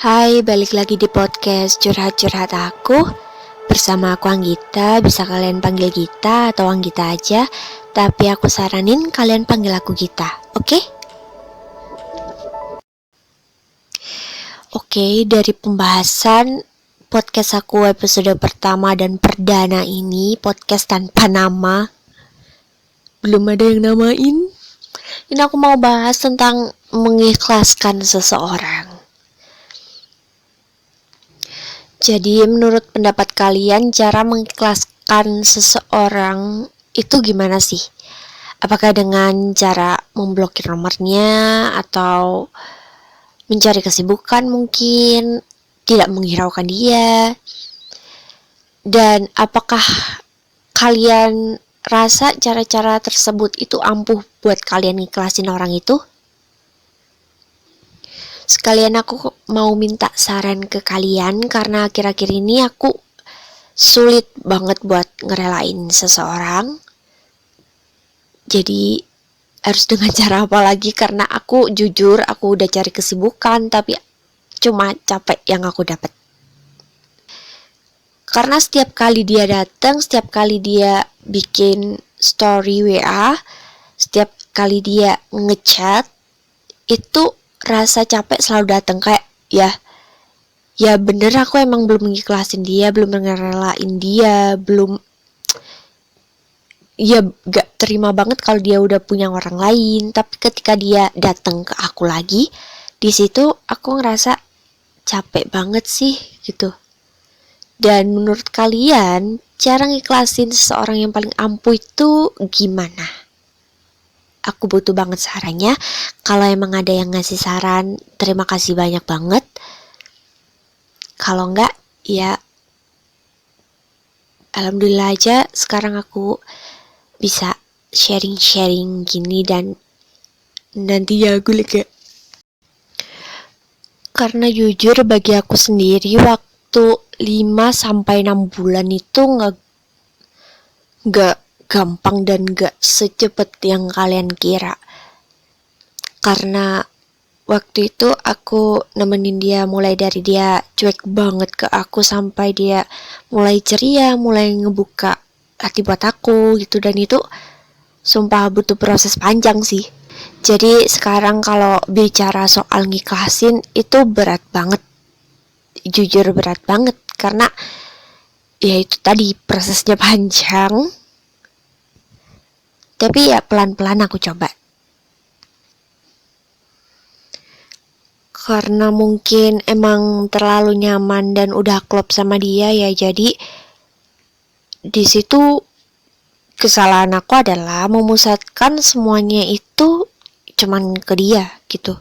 Hai, balik lagi di podcast Curhat-Curhat aku. Bersama aku Anggita, bisa kalian panggil Gita atau Anggita aja. Tapi aku saranin kalian panggil aku Gita, oke? Oke, dari pembahasan podcast aku episode pertama dan perdana ini, podcast tanpa nama. Belum ada yang namain. Ini aku mau bahas tentang mengikhlaskan seseorang. Jadi menurut pendapat kalian cara mengikhlaskan seseorang itu gimana sih? Apakah dengan cara memblokir nomornya atau mencari kesibukan mungkin, tidak menghiraukan dia? Dan apakah kalian rasa cara-cara tersebut itu ampuh buat kalian ikhlasin orang itu? Sekalian aku mau minta saran ke kalian karena akhir-akhir ini aku sulit banget buat ngerelain seseorang. Jadi harus dengan cara apa lagi, karena aku jujur aku udah cari kesibukan tapi cuma capek yang aku dapat. Karena setiap kali dia datang, setiap kali dia bikin story WA, setiap kali dia ngechat, itu rasa capek selalu datang. Kayak ya bener aku emang belum ngikhlasin dia, belum ngerelain dia, belum, ya gak terima banget kalau dia udah punya orang lain. Tapi ketika dia datang ke aku lagi, di situ aku ngerasa capek banget sih gitu. Dan menurut kalian cara ngikhlasin seseorang yang paling ampuh itu gimana? Aku butuh banget sarannya. Kalau emang ada yang ngasih saran, terima kasih banyak banget. Kalau enggak, ya alhamdulillah aja sekarang aku bisa sharing-sharing gini dan nanti ya aku lega. Karena jujur bagi aku sendiri waktu 5-6 bulan itu nggak gampang dan gak secepat yang kalian kira. Karena waktu itu aku nemenin dia mulai dari dia cuek banget ke aku sampai dia mulai ceria, mulai ngebuka hati buat aku gitu. Dan itu sumpah butuh proses panjang sih. Jadi sekarang kalau bicara soal ngikhlasin itu berat banget. Jujur berat banget karena ya itu tadi prosesnya panjang. Tapi ya pelan-pelan aku coba. Karena mungkin emang terlalu nyaman dan udah klop sama dia ya, jadi di situ kesalahan aku adalah memusatkan semuanya itu cuman ke dia gitu.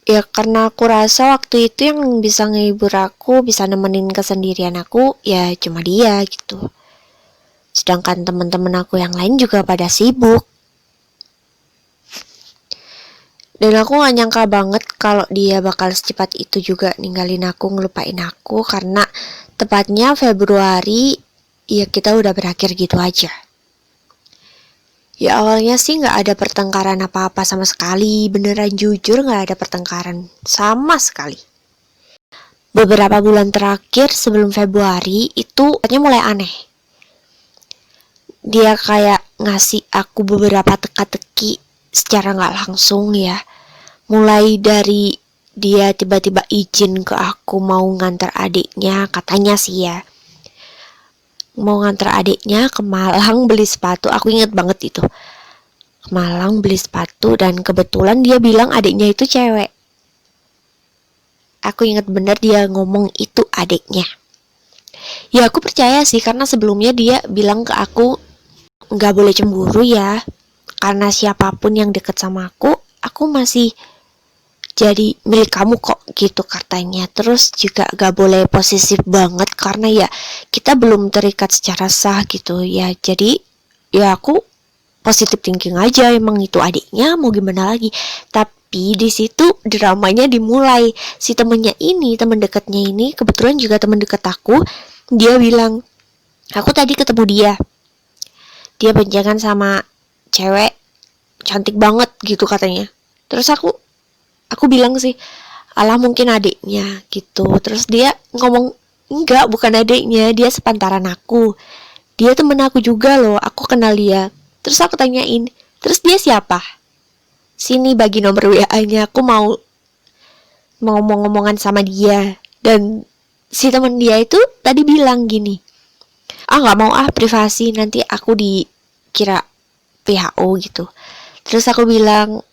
Ya karena aku rasa waktu itu yang bisa ngehibur aku, bisa nemenin kesendirian aku ya cuma dia gitu. Sedangkan teman-teman aku yang lain juga pada sibuk. Dan aku gak nyangka banget kalau dia bakal secepat itu juga ninggalin aku, ngelupain aku. Karena tepatnya Februari, ya kita udah berakhir gitu aja. Ya awalnya sih gak ada pertengkaran apa-apa sama sekali. Beneran jujur gak ada pertengkaran sama sekali. Beberapa bulan terakhir sebelum Februari itu katanya mulai aneh. Dia kayak ngasih aku beberapa teka-teki secara gak langsung ya. Mulai dari dia tiba-tiba izin ke aku mau ngantar adiknya, katanya sih ya. Mau ngantar adiknya ke Malang beli sepatu, aku inget banget itu. Ke Malang beli sepatu dan kebetulan dia bilang adiknya itu cewek. Aku inget bener dia ngomong itu adiknya. Ya aku percaya sih karena sebelumnya dia bilang ke aku gak boleh cemburu ya, karena siapapun yang deket sama aku masih jadi milik kamu kok gitu katanya. Terus juga gak boleh posesif banget karena ya kita belum terikat secara sah gitu ya. Jadi ya aku positive thinking aja, emang itu adiknya mau gimana lagi. Tapi di situ dramanya dimulai. Si temennya ini, temen dekatnya ini kebetulan juga temen deket aku. Dia bilang, aku tadi ketemu dia boncengan sama cewek cantik banget gitu katanya. Terus aku bilang sih, alah mungkin adiknya gitu. Terus dia ngomong, enggak, bukan adiknya, dia sepantaran aku, dia temen aku juga loh, aku kenal dia. Terus aku tanyain, terus dia siapa? Sini bagi nomor WA-nya, aku mau ngomong-ngomongan sama dia. Dan si temen dia itu tadi bilang gini, nggak mau privasi, nanti aku dikira PHO gitu. Terus aku bilang,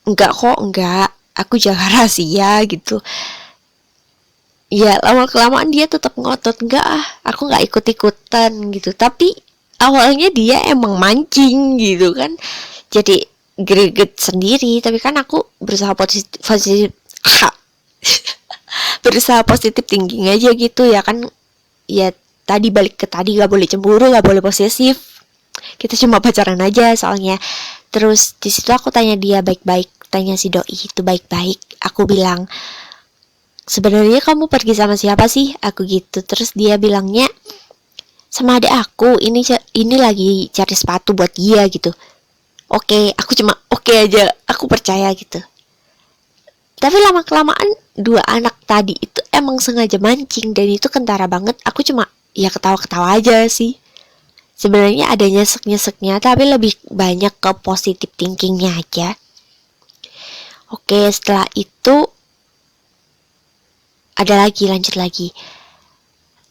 enggak kok, enggak, aku jaga rahasia gitu. Ya lama kelamaan dia tetap ngotot, enggak aku nggak ikut-ikutan gitu. Tapi awalnya dia emang mancing gitu kan, jadi greget sendiri. Tapi kan aku berusaha positif berusaha positif thinking aja gitu ya kan. Ya tadi balik ke tadi, gak boleh cemburu, gak boleh posesif, kita cuma pacaran aja soalnya. Terus di situ aku tanya dia baik-baik, tanya si doi itu baik-baik. Aku bilang, sebenarnya kamu pergi sama siapa sih? Aku gitu. Terus dia bilangnya, sama adik aku, ini lagi cari sepatu buat dia gitu. Oke, aku cuma oke aja, aku percaya gitu. Tapi lama kelamaan dua anak tadi itu emang sengaja mancing, dan itu kentara banget. Aku cuma ya ketawa-ketawa aja sih. Sebenarnya ada nyesek-nyeseknya, tapi lebih banyak ke positive thinkingnya aja. Oke, setelah itu ada lagi, lanjut lagi.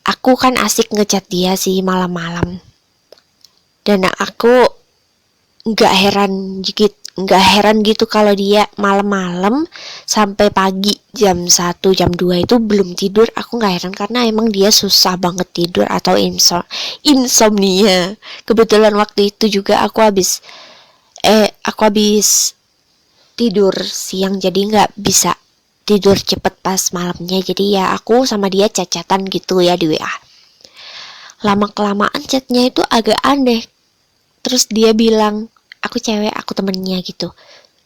Aku kan asik ngechat dia sih malam-malam. Dan aku nggak heran gitu kalau dia malam-malam sampai pagi jam 1, jam 2 itu belum tidur. Aku nggak heran karena emang dia susah banget tidur atau insomnia. Kebetulan waktu itu juga aku habis tidur siang, jadi nggak bisa tidur cepet pas malamnya. Jadi ya aku sama dia chat-chatan gitu ya di WA. Lama kelamaan chatnya itu agak aneh. Terus dia bilang, aku cewek, aku temennya gitu.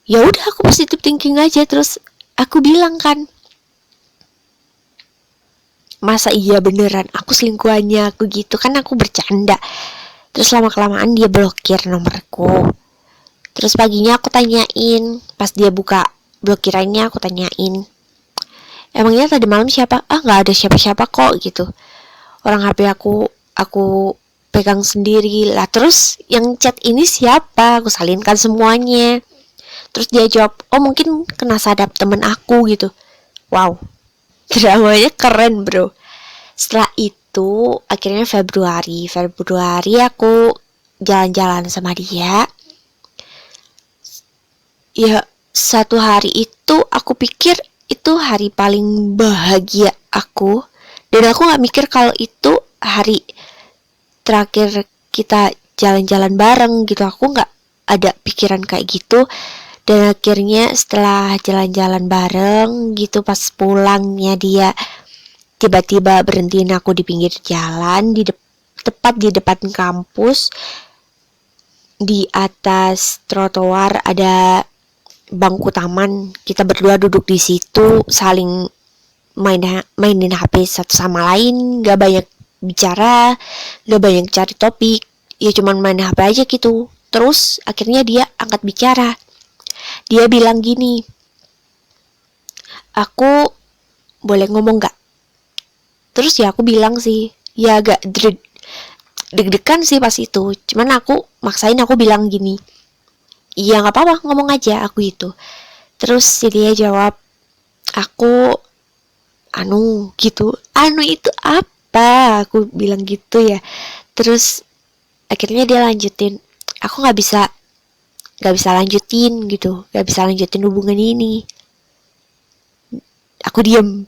Ya udah, aku positive thinking aja. Terus aku bilang kan, masa iya beneran aku selingkuhannya, aku gitu kan, aku bercanda. Terus lama kelamaan dia blokir nomorku. Terus paginya aku tanyain, pas dia buka blokirannya aku tanyain, emangnya tadi malam siapa? Nggak ada siapa-siapa kok gitu. Orang HP aku pegang sendiri lah. Terus yang chat ini siapa? Aku salinkan semuanya. Terus dia jawab, oh mungkin kena sadap temen aku gitu. Wow, dramanya keren bro. Setelah itu akhirnya Februari aku jalan-jalan sama dia. Ya satu hari itu aku pikir itu hari paling bahagia aku. Dan aku gak mikir kalau itu hari terakhir kita jalan-jalan bareng gitu. Aku gak ada pikiran kayak gitu. Dan akhirnya setelah jalan-jalan bareng gitu, pas pulangnya dia tiba-tiba berhentiin aku di pinggir jalan, tepat di depan kampus. Di atas trotoar ada bangku taman, kita berdua duduk di situ saling mainin HP satu sama lain, gak banyak bicara, gak banyak cari topik, ya cuman main HP aja gitu. Terus akhirnya dia angkat bicara. Dia bilang gini, aku boleh ngomong gak? Terus ya aku bilang sih, ya agak deg-degan sih pas itu. Cuman aku maksain, aku bilang gini, iya gak apa-apa, ngomong aja, aku itu. Terus dia jawab, aku gitu. Anu itu apa? Aku bilang gitu ya. Terus akhirnya dia lanjutin, aku gak bisa lanjutin gitu, gak bisa lanjutin hubungan ini. Aku diem.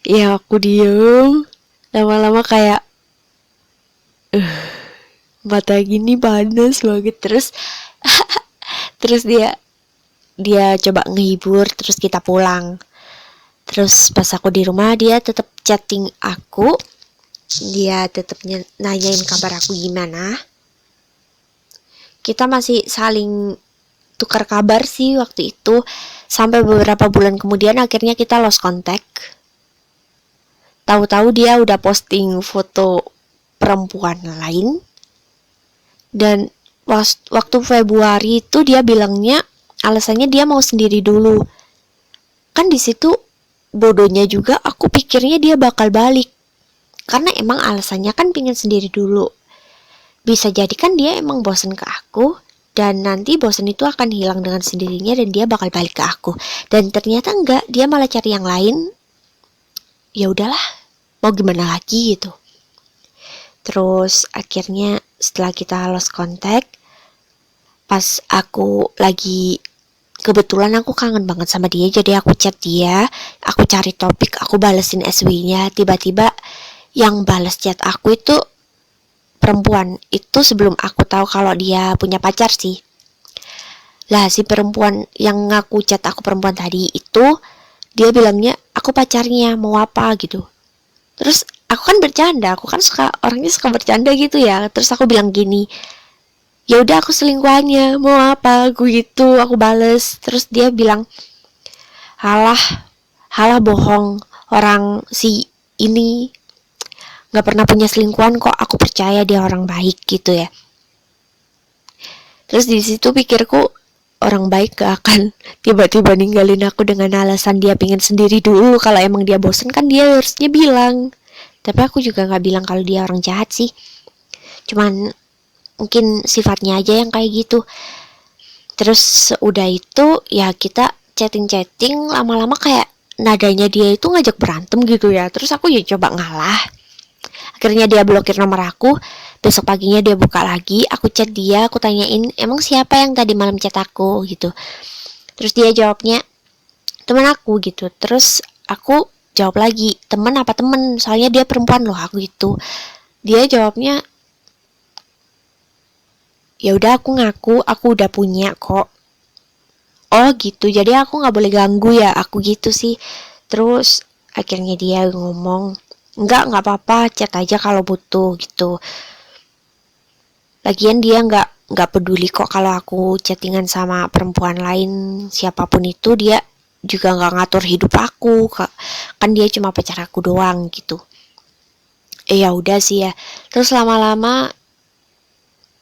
Ya aku diem. Lama-lama kayak mata gini panas banget. Terus dia coba ngehibur. Terus kita pulang. Terus pas aku di rumah, dia tetap chatting aku. Dia tetap nanyain kabar aku gimana. Kita masih saling tukar kabar sih waktu itu. Sampai beberapa bulan kemudian akhirnya kita lost contact. Tahu-tahu dia udah posting foto perempuan lain. Dan waktu Februari itu dia bilangnya alasannya dia mau sendiri dulu. Kan di situ bodohnya juga aku pikirnya dia bakal balik. Karena emang alasannya kan pingin sendiri dulu. Bisa jadi kan dia emang bosen ke aku, dan nanti bosen itu akan hilang dengan sendirinya dan dia bakal balik ke aku. Dan ternyata enggak, dia malah cari yang lain. Ya udahlah, mau gimana lagi gitu. Terus akhirnya setelah kita lost contact, pas aku lagi kebetulan aku kangen banget sama dia, jadi aku chat dia, aku cari topik, aku balesin SW-nya. Tiba-tiba yang balas chat aku itu perempuan. Itu sebelum aku tahu kalau dia punya pacar sih. Lah si perempuan yang ngaku chat aku perempuan tadi itu, dia bilangnya aku pacarnya, mau apa gitu. Terus aku kan bercanda, aku kan orangnya suka bercanda gitu ya. Terus aku bilang gini, ya udah aku selingkuhannya, mau apa, aku gitu, aku bales. Terus dia bilang, halah bohong, orang si ini nggak pernah punya selingkuhan kok, aku percaya dia orang baik gitu ya. Terus di situ pikirku, orang baik gak akan tiba-tiba ninggalin aku dengan alasan dia pingin sendiri dulu. Kalau emang dia bosen kan dia harusnya bilang. Tapi aku juga nggak bilang kalau dia orang jahat sih, cuman mungkin sifatnya aja yang kayak gitu. Terus udah itu ya kita chatting-chatting, lama-lama kayak nadanya dia itu ngajak berantem gitu ya. Terus aku ya coba ngalah. Akhirnya dia blokir nomor aku. Besok paginya dia buka lagi, aku chat dia, aku tanyain emang siapa yang tadi malam chat aku gitu. Terus dia jawabnya teman aku gitu. Terus aku jawab lagi, teman apa temen, soalnya dia perempuan loh, aku gitu. Dia jawabnya, ya udah aku ngaku aku udah punya kok. Oh gitu, jadi aku nggak boleh ganggu ya, aku gitu sih. Terus akhirnya dia ngomong, nggak apa-apa, chat aja kalau butuh gitu. Lagian dia nggak peduli kok kalau aku chattingan sama perempuan lain, siapapun itu. Dia juga nggak ngatur hidup aku, kan dia cuma pacar aku doang gitu. Ya udah sih ya. Terus lama-lama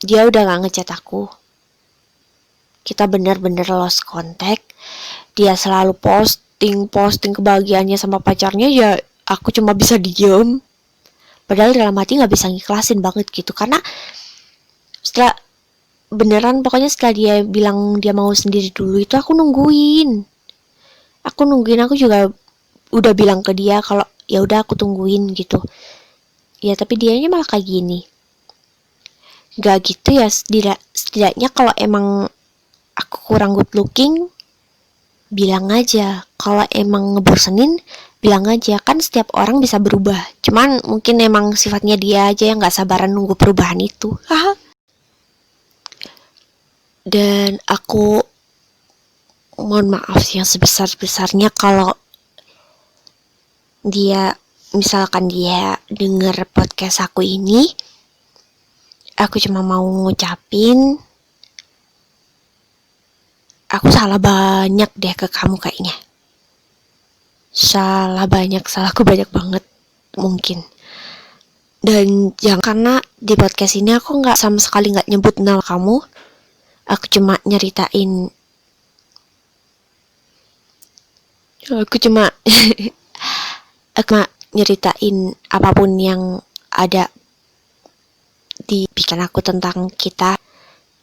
dia udah gak ngechat aku. Kita bener-bener lost contact. Dia selalu posting kebahagiaannya sama pacarnya, ya aku cuma bisa diem. Padahal dalam hati gak bisa ngiklasin banget gitu. Karena setelah beneran, pokoknya setelah dia bilang dia mau sendiri dulu itu aku nungguin. Aku juga udah bilang ke dia kalau ya udah aku tungguin gitu. Ya tapi dianya malah kayak gini. Gak gitu ya, setidaknya kalau emang aku kurang good looking, bilang aja. Kalau emang ngebosenin, bilang aja. Kan setiap orang bisa berubah. Cuman mungkin emang sifatnya dia aja yang gak sabaran nunggu perubahan itu. Dan aku mohon maaf yang sebesar-besarnya kalau misalkan dia denger podcast aku ini. Aku cuma mau ngucapin, aku salah banyak deh ke kamu kayaknya. Salahku banyak banget mungkin. Dan jangan, karena di podcast ini aku sama sekali gak nyebut nama kamu. Aku cuma nyeritain apapun yang ada di pikiran aku tentang kita.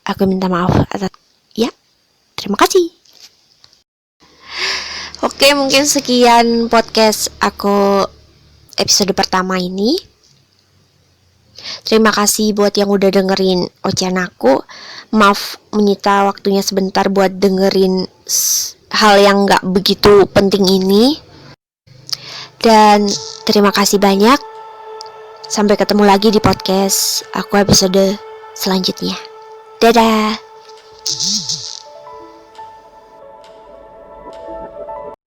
Aku minta maaf atas ya. Terima kasih. Oke, mungkin sekian podcast aku episode pertama ini. Terima kasih buat yang udah dengerin ocehan aku. Maaf menyita waktunya sebentar buat dengerin hal yang gak begitu penting ini. Dan terima kasih banyak. Sampai ketemu lagi di podcast aku episode selanjutnya. Dadah.